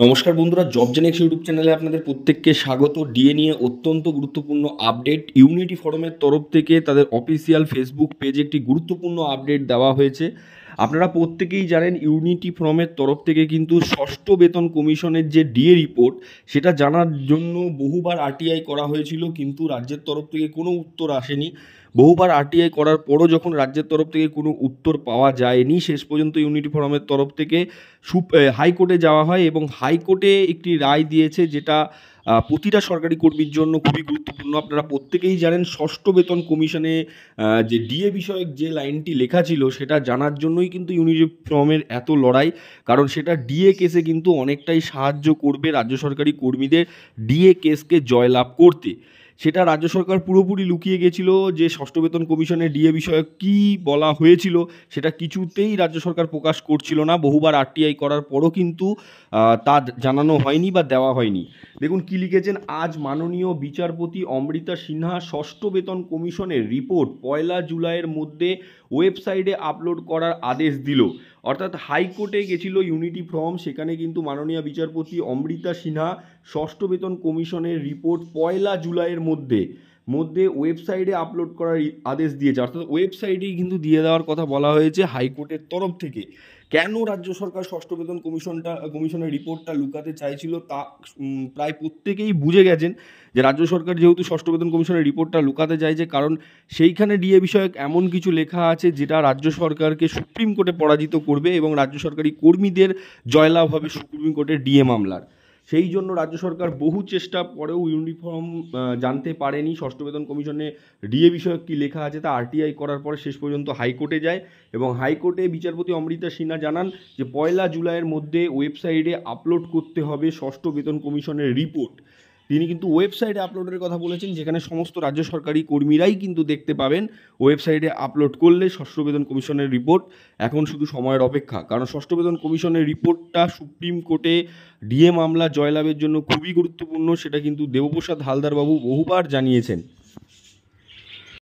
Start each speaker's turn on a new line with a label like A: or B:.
A: নমস্কার বন্ধুরা, job Genex YouTube চ্যানেলে আপনাদের প্রত্যেককে স্বাগত। ডিএ নিয়ে অত্যন্ত গুরুত্বপূর্ণ আপডেট ইউনিটি ফোরামের তরফ থেকে তাদের অফিসিয়াল ফেসবুক পেজে একটি গুরুত্বপূর্ণ আপডেট দেওয়া হয়েছে। আপনারা প্রত্যেকেই জানেন ইউনিটি ফোরামের তরফ থেকে কিন্তু ষষ্ঠ বেতন কমিশনের যে ডিএ রিপোর্ট সেটা জানার জন্য বহুবার আরটিআই করা হয়েছিল, কিন্তু রাজ্যের তরফ থেকে কোনো উত্তর আসেনি। বহুবার আরটিআই করার পরও যখন রাজ্যের তরফ থেকে কোনো উত্তর পাওয়া যায়নি, শেষ পর্যন্ত ইউনিটি ফোরামের তরফ থেকে হাইকোর্টে যাওয়া হয় এবং হাইকোর্টে একটি রায় দিয়েছে, যেটা প্রতিটা সরকারি কর্মীর জন্য খুবই গুরুত্বপূর্ণ। আপনারা প্রত্যেকেই জানেন ষষ্ঠ বেতন কমিশনে যে ডিএ বিষয়ক যে লাইনটি লেখা ছিল সেটা জানার জন্যই কিন্তু ইউনিটি ফোরামের এত লড়াই, কারণ সেটা ডিএ কেসে কিন্তু অনেকটাই সাহায্য করবে রাজ্য সরকারি কর্মীদের ডিএ কেসকে জয়লাভ করতে। সেটা রাজ্য সরকার পুরোপুরি লুকিয়ে গেছিল যে ষষ্ঠ বেতন কমিশনে ডিএ বিষয়ক কী বলা হয়েছিল সেটা কিছুতেই রাজ্য সরকার প্রকাশ করছিল না। বহুবার আরটিআই করার পরও কিন্তু তা জানানো হয়নি বা দেওয়া হয়নি। দেখুন কি লিখেছেন, আজ মাননীয় বিচারপতি অমৃতা সিনহা ষষ্ঠ বেতন কমিশনের রিপোর্ট 1 জুলাইয়ের মধ্যে ওয়েবসাইটে আপলোড করার আদেশ দিল। অর্থাৎ হাইকোর্টে গেছিল ইউনিটি ফোরাম, সেখানে কিন্তু মাননীয় বিচারপতি অমৃতা সিনহা ষষ্ঠ বেতন কমিশনের রিপোর্ট 1 জুলাইয়ের মধ্যে ওয়েবসাইটে আপলোড করার আদেশ দিয়েছে। অর্থাৎ ওয়েবসাইটেই কিন্তু দিয়ে দেওয়ার কথা বলা হয়েছে হাইকোর্টের তরফ থেকে। কেন রাজ্য সরকার ষষ্ঠ বেতন কমিশনের রিপোর্টটা লুকাতে চাইছিল তা প্রায় প্রত্যেকেই বুঝে গেছেন, যে রাজ্য সরকার যেহেতু ষষ্ঠ বেতন কমিশনের রিপোর্টটা লুকাতে চাইছে, কারণ সেইখানে ডিএ বিষয়ক এমন কিছু লেখা আছে যেটা রাজ্য সরকারকে সুপ্রিম কোর্টে পরাজিত করবে এবং রাজ্য সরকারি কর্মীদের জয়লাভ হবে সুপ্রিম কোর্টের ডিএ মামলার। সেই জন্য রাজ্য সরকার বহু চেষ্টা পরেও ইউনিফর্ম জানতে পারেনি ষষ্ঠ বেতন কমিশনে ডিএ বিষয়ক কী লেখা আছে, তা আরটিআই করার পরে শেষ পর্যন্ত হাইকোর্টে যায় এবং হাইকোর্টে বিচারপতি অমৃতা সিনহা জানান যে 1 জুলাইয়ের মধ্যে ওয়েবসাইটে আপলোড করতে হবে ষষ্ঠ বেতন কমিশনের রিপোর্ট। তিনি কিন্তু ওয়েবসাইটে আপলোডের কথা বলেছেন, যেখানে সমস্ত রাজ্য সরকারি কর্মীরাই কিন্তু দেখতে পাবেন ওয়েবসাইটে আপলোড করলে ষষ্ঠ বেতন কমিশনের রিপোর্ট। এখন শুধু সময়ের অপেক্ষা, কারণ ষষ্ঠ বেতন কমিশনের রিপোর্টটা সুপ্রিম কোর্টে ডিএ মামলা জয়লাভের জন্য খুবই গুরুত্বপূর্ণ, সেটা কিন্তু দেবপ্রসাদ হালদার বাবু বহুবার জানিয়েছেন।